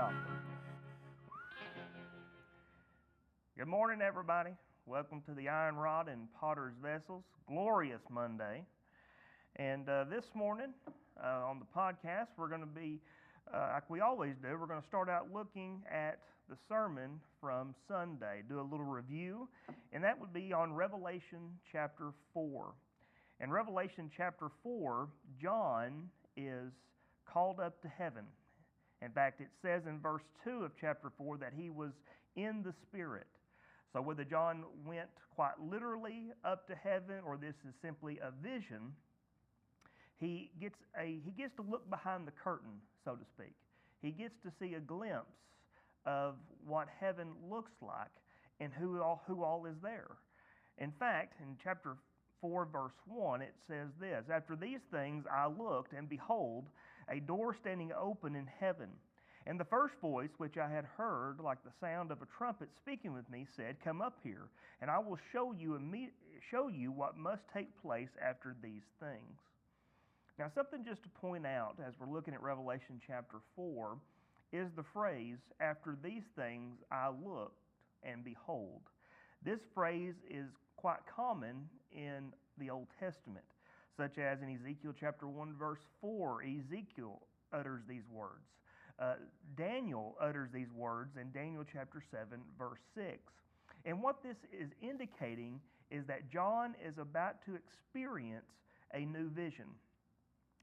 problem. Good morning, everybody. Welcome to the Iron Rod and Potter's Vessels. Glorious Monday. And this morning on the podcast, we're going to be, like we always do, we're going to start out looking at the sermon from Sunday, do a little review, and that would be on Revelation chapter 4. In Revelation chapter 4, John is called up to heaven. In fact, it says in verse 2 of chapter 4 that he was in the Spirit. So whether John went quite literally up to heaven or this is simply a vision, he gets to look behind the curtain, so to speak. He gets to see a glimpse of what heaven looks like and who all is there. In fact, in chapter 4, verse 1, it says this: "After these things I looked, and behold, a door standing open in heaven. And the first voice which I had heard, like the sound of a trumpet speaking with me, said, 'Come up here, and I will show you what must take place after these things.'" Now, something just to point out as we're looking at Revelation chapter 4 is the phrase, "After these things I looked, and behold." This phrase is quite common in the Old Testament, such as in Ezekiel chapter 1, verse 4, Ezekiel utters these words. Daniel utters these words in Daniel chapter 7, verse 6. And what this is indicating is that John is about to experience a new vision.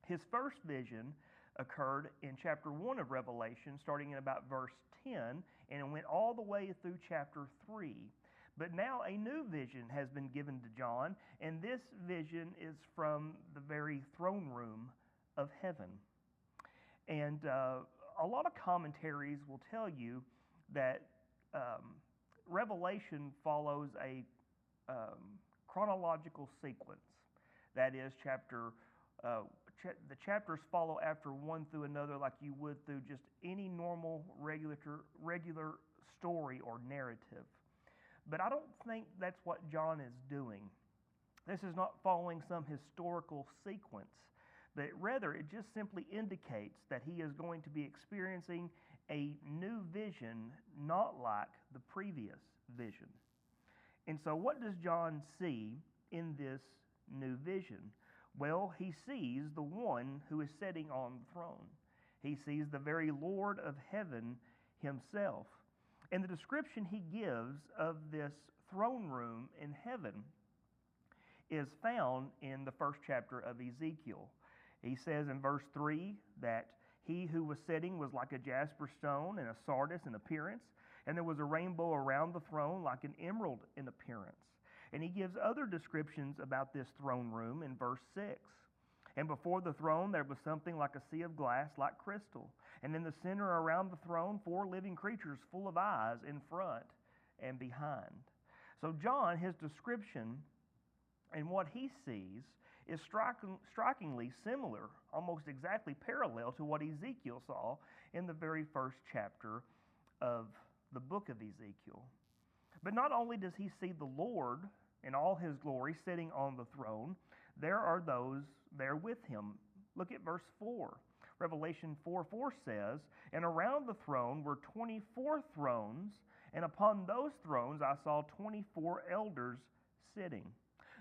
His first vision occurred in chapter 1 of Revelation, starting in about verse 10, and it went all the way through chapter 3. But now a new vision has been given to John, and this vision is from the very throne room of heaven. And a lot of commentaries will tell you that Revelation follows a chronological sequence. That is, the chapters follow after one through another, like you would through just any normal regular story or narrative. But I don't think that's what John is doing. This is not following some historical sequence, but rather it just simply indicates that he is going to be experiencing a new vision, not like the previous vision. And so what does John see in this new vision? Well, he sees the one who is sitting on the throne. He sees the very Lord of heaven himself. And the description he gives of this throne room in heaven is found in the first chapter of Ezekiel. He says in verse 3 that he who was sitting was like a jasper stone and a sardius in appearance, and there was a rainbow around the throne like an emerald in appearance. And he gives other descriptions about this throne room in verse 6. "And before the throne there was something like a sea of glass, like crystal. And in the center around the throne 4 living creatures full of eyes in front and behind." So John, his description and what he sees is strikingly similar, almost exactly parallel to what Ezekiel saw in the very first chapter of the book of Ezekiel. But not only does he see the Lord in all his glory sitting on the throne, there are those there with him. Look at verse 4. Revelation 4:4 says, "And around the throne were 24 thrones, and upon those thrones I saw 24 elders sitting."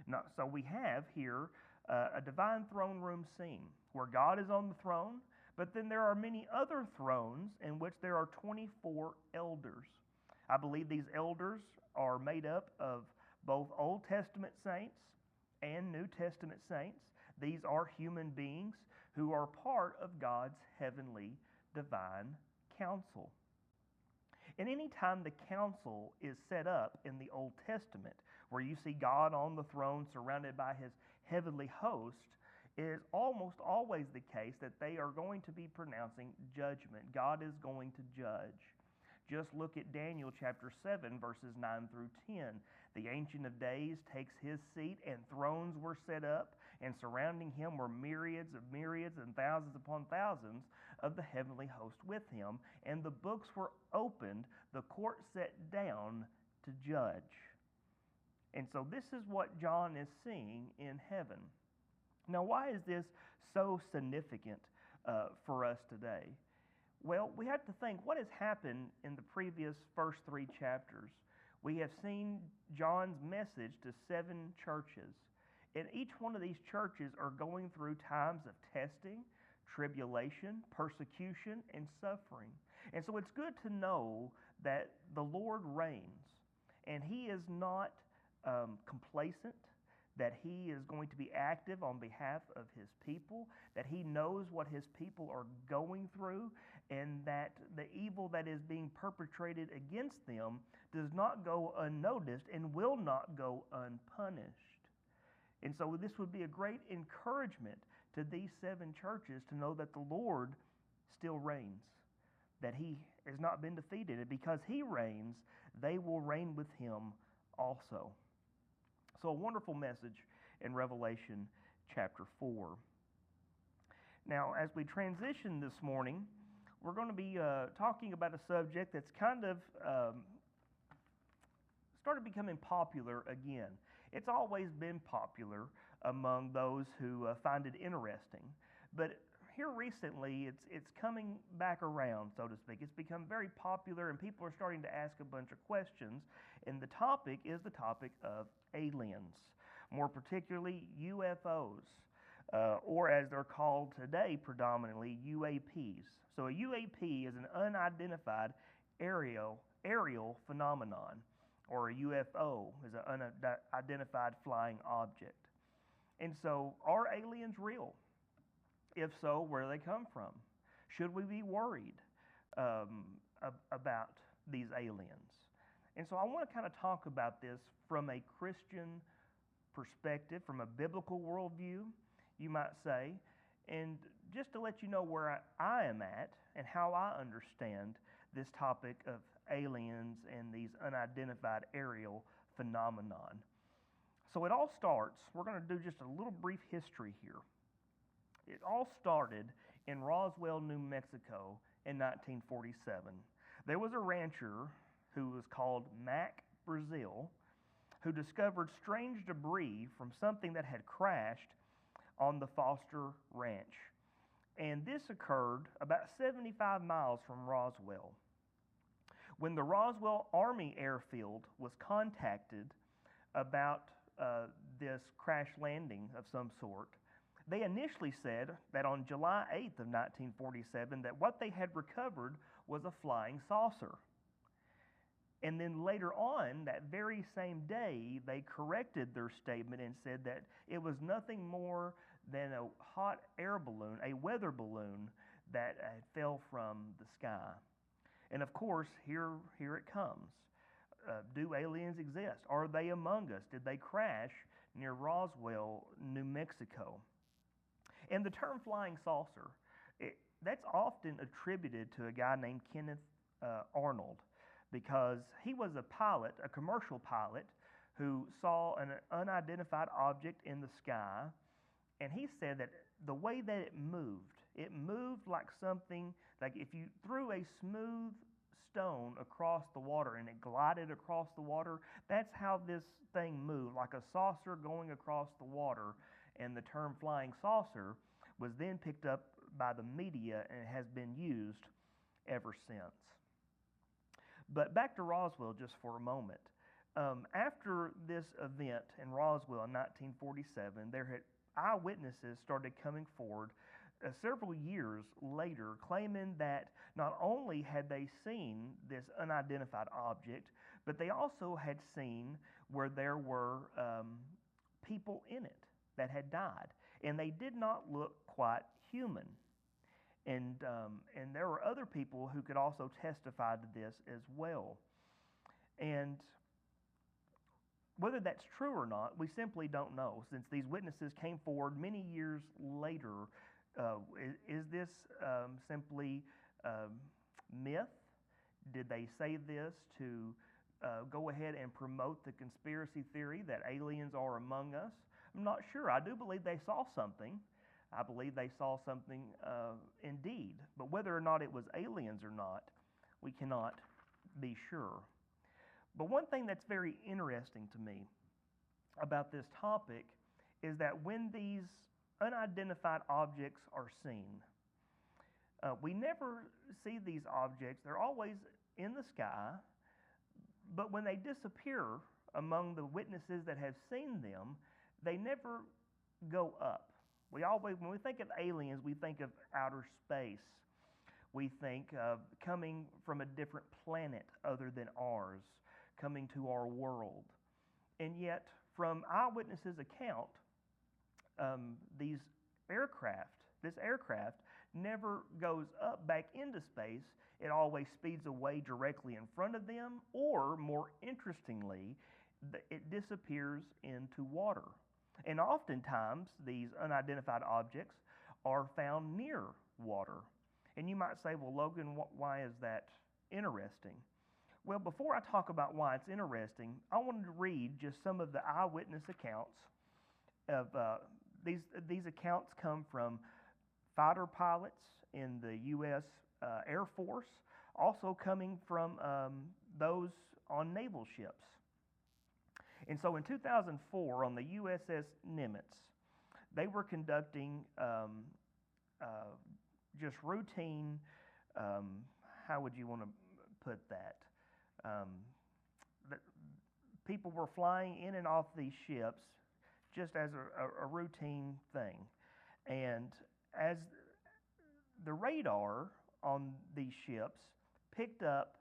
Now, so we have here a divine throne room scene where God is on the throne, but then there are many other thrones in which there are 24 elders. I believe these elders are made up of both Old Testament saints and New Testament saints. These are human beings who are part of God's heavenly divine council. And any time the council is set up in the Old Testament, where you see God on the throne surrounded by his heavenly host, it is almost always the case that they are going to be pronouncing judgment. God is going to judge. Just look at Daniel chapter 7, verses 9 through 10. "The Ancient of Days takes his seat, and thrones were set up, and surrounding him were myriads of myriads and thousands upon thousands of the heavenly host with him. And the books were opened, the court set down to judge." And so this is what John is seeing in heaven. Now, why is this so significant for us today? Well, we have to think what has happened in the previous first three chapters. We have seen John's message to 7 churches. And each one of these churches are going through times of testing, tribulation, persecution, and suffering. And so it's good to know that the Lord reigns, and He is not complacent, that He is going to be active on behalf of His people, that He knows what His people are going through, and that the evil that is being perpetrated against them does not go unnoticed and will not go unpunished. And so this would be a great encouragement to these 7 churches to know that the Lord still reigns, that He has not been defeated. And because He reigns, they will reign with Him also. So a wonderful message in Revelation chapter 4. Now, as we transition this morning, we're going to be talking about a subject that's kind of started becoming popular again. It's always been popular among those who find it interesting. But here recently, it's coming back around, so to speak. It's become very popular, and people are starting to ask a bunch of questions. And the topic is the topic of aliens, more particularly UFOs, or as they're called today predominantly, UAPs. So a UAP is an unidentified aerial phenomenon, or a UFO is an unidentified flying object. And so, are aliens real? If so, where do they come from? Should we be worried about these aliens? And so I want to kind of talk about this from a Christian perspective, from a biblical worldview, you might say, and just to let you know where I am at and how I understand this topic of aliens and these unidentified aerial phenomenon. So it all starts, we're going to do just a little brief history here. It all started in Roswell, New Mexico in 1947. There was a rancher who was called Mac Brazil who discovered strange debris from something that had crashed on the Foster Ranch. And this occurred about 75 miles from Roswell. When the Roswell Army Airfield was contacted about this crash landing of some sort, they initially said that on July 8th of 1947 that what they had recovered was a flying saucer. And then later on, that very same day, they corrected their statement and said that it was nothing more than a hot air balloon, a weather balloon that fell from the sky. And of course, here it comes. Do aliens exist? Are they among us? Did they crash near Roswell, New Mexico? And the term flying saucer, that's often attributed to a guy named Kenneth Arnold, because he was a pilot, a commercial pilot, who saw an unidentified object in the sky, and he said that the way that it moved like something, like if you threw a smooth stone across the water and it glided across the water, that's how this thing moved, like a saucer going across the water. And the term flying saucer was then picked up by the media and has been used ever since. But back to Roswell just for a moment. After this event in Roswell in 1947, eyewitnesses started coming forward several years later, claiming that not only had they seen this unidentified object, but they also had seen where there were people in it that had died, and they did not look quite human. And there were other people who could also testify to this as well. And whether that's true or not, we simply don't know, since these witnesses came forward many years later. Is this simply myth? Did they say this to go ahead and promote the conspiracy theory that aliens are among us? I'm not sure. I do believe they saw something. I believe they saw something indeed. But whether or not it was aliens or not, we cannot be sure. But one thing that's very interesting to me about this topic is that when these unidentified objects are seen, We never see these objects. They're always in the sky, but when they disappear among the witnesses that have seen them, they never go up. When we think of aliens, we think of outer space. We think of coming from a different planet other than ours, coming to our world. And yet, from eyewitnesses' account, these this aircraft never goes up back into space. It always speeds away directly in front of them, or more interestingly, it disappears into water. And oftentimes, these unidentified objects are found near water. And you might say, well, Logan, why is that interesting? Well, before I talk about why it's interesting, I wanted to read just some of the eyewitness accounts of these accounts come from fighter pilots in the U.S. Air Force, also coming from those on naval ships. And so in 2004, on the USS Nimitz, they were conducting just routine, how would you want to put that? People were flying in and off these ships just as a routine thing. And as the radar on these ships picked up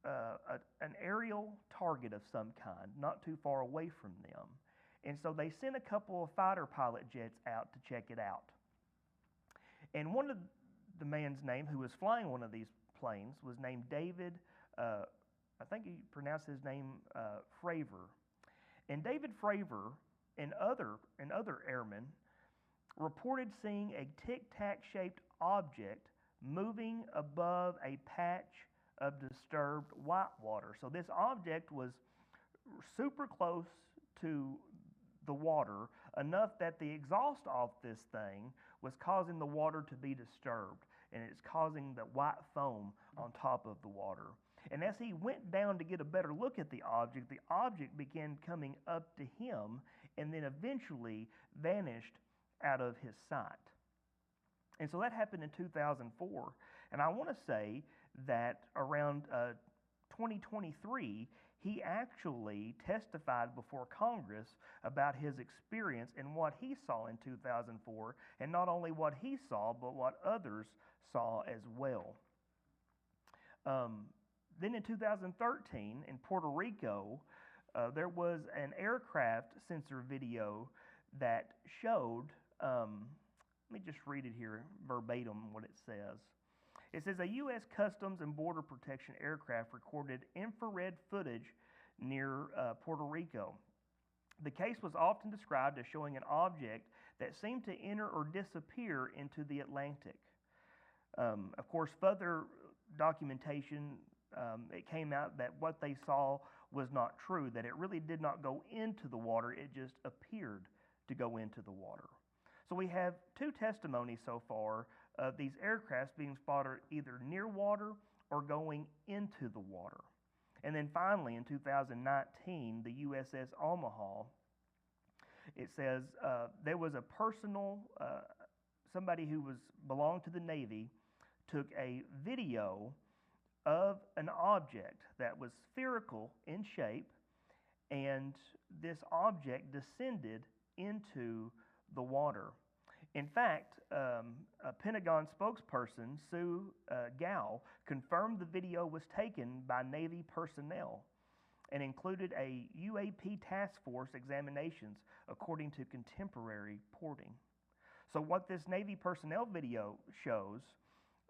an aerial target of some kind, not too far away from them. And so they sent a couple of fighter pilot jets out to check it out. And one of the man's name who was flying one of these planes was named David, I think he pronounced his name Fravor. And David Fravor and other airmen reported seeing a tic-tac shaped object moving above a patch of disturbed whitewater. So this object was super close to the water, enough that the exhaust off this thing was causing the water to be disturbed, and it's causing the white foam on top of the water. And as he went down to get a better look at the object began coming up to him and then eventually vanished out of his sight. And so that happened in 2004. And I want to say that around 2023, he actually testified before Congress about his experience and what he saw in 2004, and not only what he saw, but what others saw as well. Then in 2013, in Puerto Rico, there was an aircraft sensor video that showed, let me just read it here verbatim what it says. It says, a U.S. Customs and Border Protection aircraft recorded infrared footage near Puerto Rico. The case was often described as showing an object that seemed to enter or disappear into the Atlantic. Of course, further documentation, it came out that what they saw was not true, that it really did not go into the water, it just appeared to go into the water. So we have two testimonies so far of these aircrafts being spotted either near water or going into the water. And then finally, in 2019, the USS Omaha, it says there was a personal, somebody who belonged to the Navy, took a video of an object that was spherical in shape, and this object descended into the water. In fact, a Pentagon spokesperson, Sue Gao, confirmed the video was taken by Navy personnel and included a UAP task force examinations, according to contemporary reporting. So what this Navy personnel video shows,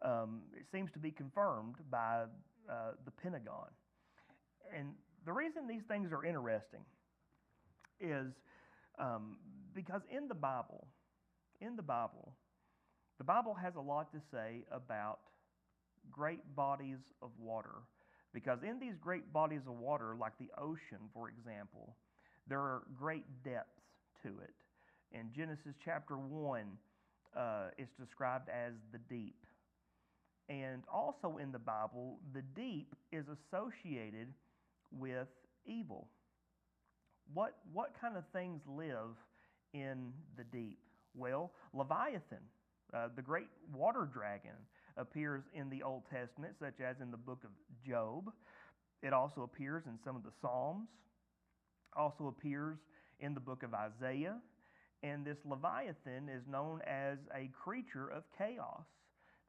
it seems to be confirmed by the Pentagon. And the reason these things are interesting is because in the Bible, the Bible has a lot to say about great bodies of water. Because in these great bodies of water, like the ocean, for example, there are great depths to it. In Genesis chapter 1, it's described as the deep. And also in the Bible, the deep is associated with evil. What kind of things live in the deep? Well, Leviathan The great water dragon appears in the Old Testament, such as in the book of Job. It also appears in some of the Psalms, also appears in the book of Isaiah. And this Leviathan is known as a creature of chaos,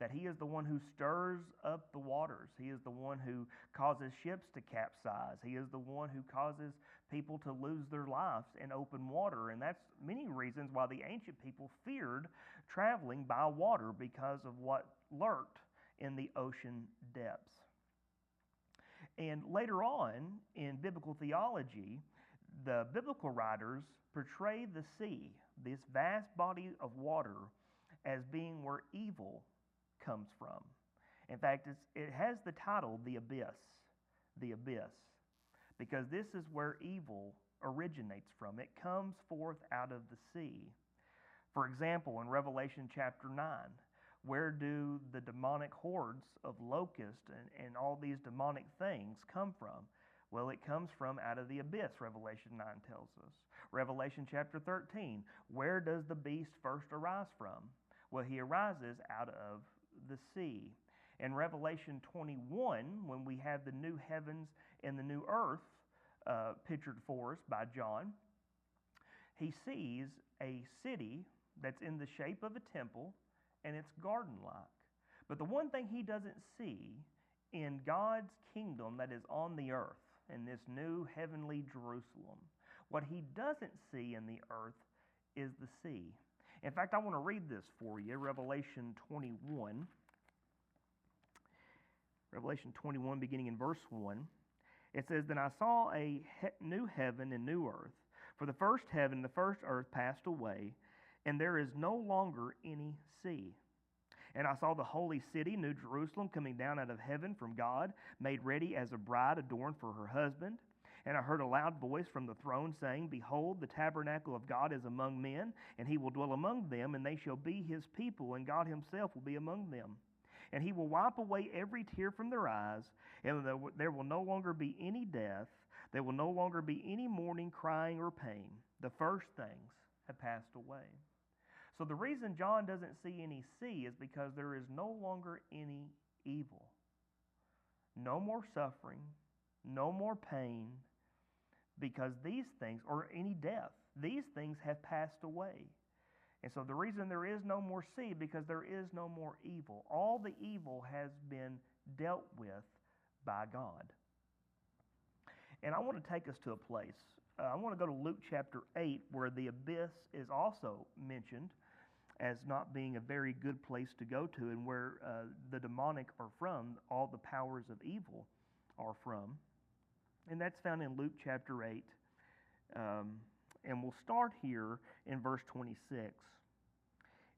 that he is the one who stirs up the waters. He is the one who causes ships to capsize. He is the one who causes people to lose their lives in open water. And that's many reasons why the ancient people feared traveling by water, because of what lurked in the ocean depths. And later on in biblical theology, the biblical writers portray the sea, this vast body of water, as being where evil comes from. In fact, it has the title, the abyss, because this is where evil originates from. It comes forth out of the sea. For example, in Revelation chapter 9, where do the demonic hordes of locusts and all these demonic things come from? Well, it comes from out of the abyss, Revelation 9 tells us. Revelation chapter 13, where does the beast first arise from? Well, he arises out of the sea. In Revelation 21, when we have the new heavens and the new earth pictured for us by John, he sees a city that's in the shape of a temple, and it's garden-like. But the one thing he doesn't see in God's kingdom that is on the earth, in this new heavenly Jerusalem, what he doesn't see in the earth is the sea. In fact, I want to read this for you, Revelation 21. Revelation 21, beginning in verse 1. It says, "Then I saw a new heaven and new earth, for the first heaven and the first earth passed away, and there is no longer any sea. And I saw the holy city, New Jerusalem, coming down out of heaven from God, made ready as a bride adorned for her husband. And I heard a loud voice from the throne saying, Behold, the tabernacle of God is among men, and he will dwell among them, and they shall be his people, and God himself will be among them. And he will wipe away every tear from their eyes, and there will no longer be any death. There will no longer be any mourning, crying, or pain. The first things have passed away." So the reason John doesn't see any sea is because there is no longer any evil. No more suffering, no more pain, because these things, or any death, these things have passed away. And so the reason there is no more sea, because there is no more evil. All the evil has been dealt with by God. And I want to take us to a place. I want to go to Luke chapter 8, where the abyss is also mentioned as not being a very good place to go to, and where the demonic are from, all the powers of evil are from. And that's found in Luke chapter 8. And we'll start here in verse 26.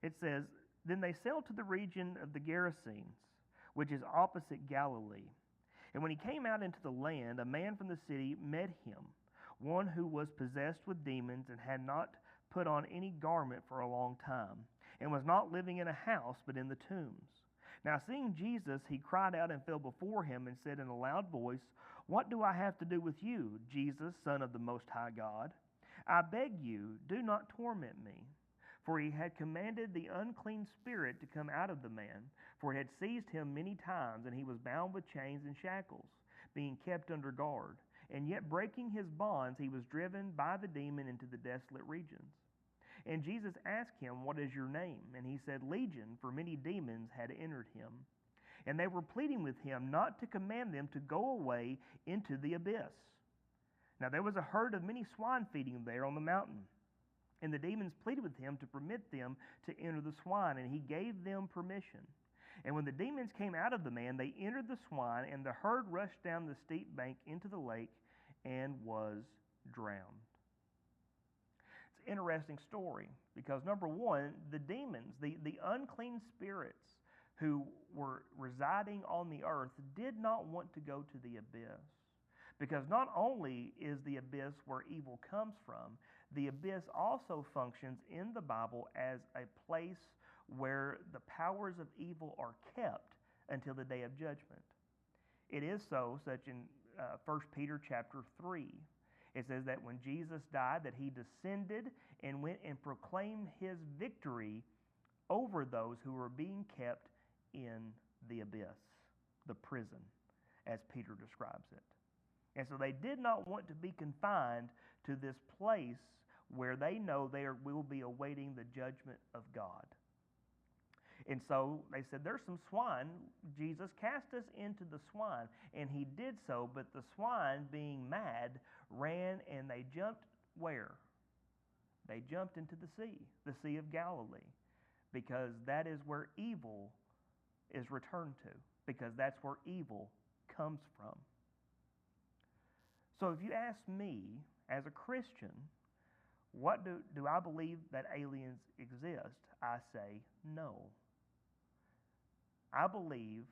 It says, "Then they sailed to the region of the Gerasenes, which is opposite Galilee. And when he came out into the land, a man from the city met him, one who was possessed with demons and had not put on any garment for a long time, and was not living in a house but in the tombs. Now seeing Jesus, he cried out and fell before him and said in a loud voice, What do I have to do with you, Jesus, Son of the Most High God? I beg you, do not torment me. For he had commanded the unclean spirit to come out of the man, for it had seized him many times, and he was bound with chains and shackles, being kept under guard. And yet breaking his bonds, he was driven by the demon into the desolate regions. And Jesus asked him, What is your name? And he said, Legion, for many demons had entered him. And they were pleading with him not to command them to go away into the abyss. Now there was a herd of many swine feeding there on the mountain. And the demons pleaded with him to permit them to enter the swine, and he gave them permission. And when the demons came out of the man, they entered the swine, and the herd rushed down the steep bank into the lake and was drowned. It's an interesting story because, number one, the demons, the unclean spirits who were residing on the earth did not want to go to the abyss. Because not only is the abyss where evil comes from, the abyss also functions in the Bible as a place where the powers of evil are kept until the day of judgment. It is so, such in 1 Peter chapter 3. It says that when Jesus died, that he descended and went and proclaimed his victory over those who were being kept in the abyss, the prison, as Peter describes it. And so they did not want to be confined to this place where they know they will be awaiting the judgment of God. And so they said, there's some swine. Jesus cast us into the swine. And he did so, but the swine, being mad, ran and they jumped where? They jumped into the Sea of Galilee, because that is where evil is returned to, because that's where evil comes from. So if you ask me, as a Christian, what do I believe that aliens exist? I say no. I believe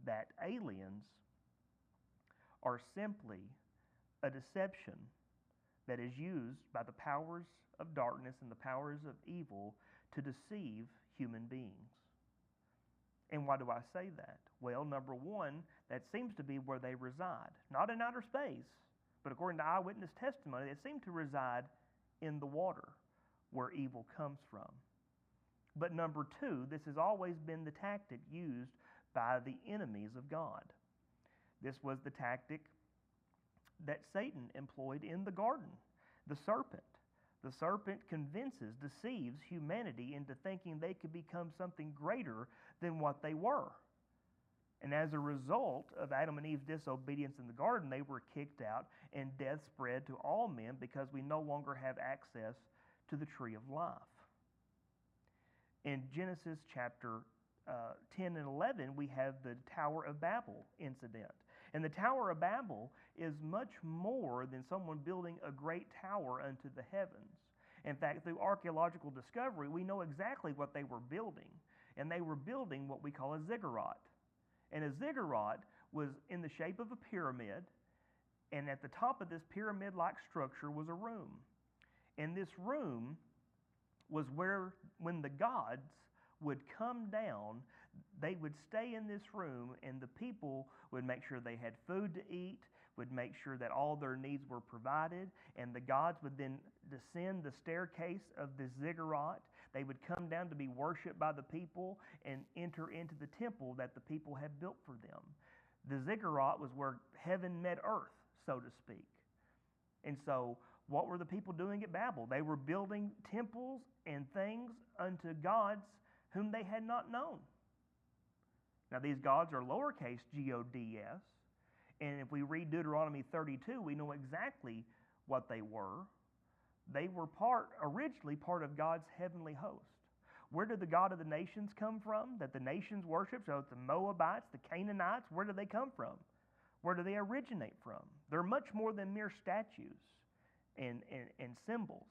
that aliens are simply a deception that is used by the powers of darkness and the powers of evil to deceive human beings. And why do I say that? Well, number one, that seems to be where they reside. Not in outer space, but according to eyewitness testimony, they seem to reside in the water where evil comes from. But number two, this has always been the tactic used by the enemies of God. This was the tactic that Satan employed in the garden, the serpent. The serpent convinces, deceives humanity into thinking they could become something greater than what they were. And as a result of Adam and Eve's disobedience in the garden, they were kicked out, and death spread to all men because we no longer have access to the tree of life. In Genesis chapter 10 and 11, we have the Tower of Babel incident. And the Tower of Babel is much more than someone building a great tower unto the heavens. In fact, through archaeological discovery, we know exactly what they were building. And they were building what we call a ziggurat. And a ziggurat was in the shape of a pyramid, and at the top of this pyramid-like structure was a room. And this room was where, when the gods would come down, they would stay in this room, and the people would make sure they had food to eat, would make sure that all their needs were provided, and the gods would then descend the staircase of this ziggurat. They would come down to be worshipped by the people and enter into the temple that the people had built for them. The ziggurat was where heaven met earth, so to speak. And so, what were the people doing at Babel? They were building temples and things unto gods whom they had not known. Now, these gods are lowercase G-O-D-S, and if we read Deuteronomy 32, we know exactly what they were. They were originally part of God's heavenly host. Where did the God of the nations come from that the nations worship? So the Moabites, the Canaanites, where do they come from? Where do they originate from? They're much more than mere statues and symbols.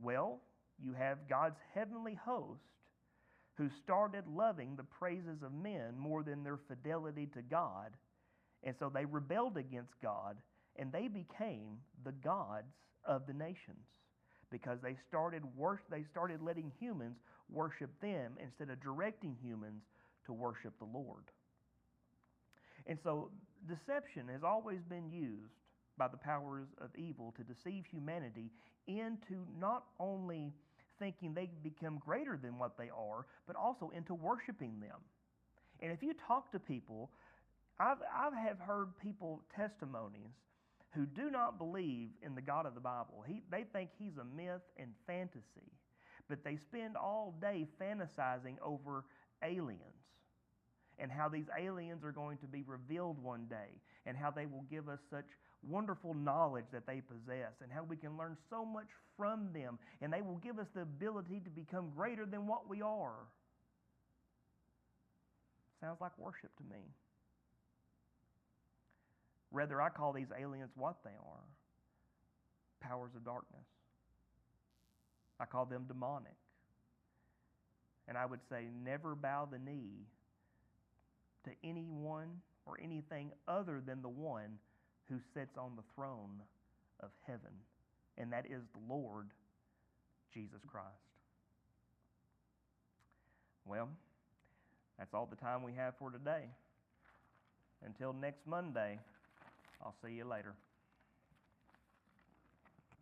Well, you have God's heavenly host who started loving the praises of men more than their fidelity to God. And so they rebelled against God, and they became the gods of the nations because they started letting humans worship them instead of directing humans to worship the Lord. And so deception has always been used by the powers of evil to deceive humanity into not only thinking they become greater than what they are, but also into worshiping them. And if you talk to people, I have heard people testimonies who do not believe in the God of the Bible. They think he's a myth and fantasy, but they spend all day fantasizing over aliens and how these aliens are going to be revealed one day and how they will give us such wonderful knowledge that they possess and how we can learn so much from them and they will give us the ability to become greater than what we are. Sounds like worship to me. Rather, I call these aliens what they are: powers of darkness. I call them demonic. And I would say never bow the knee to anyone or anything other than the one who sits on the throne of heaven, and that is the Lord Jesus Christ. Well, that's all the time we have for today. Until next Monday, I'll see you later.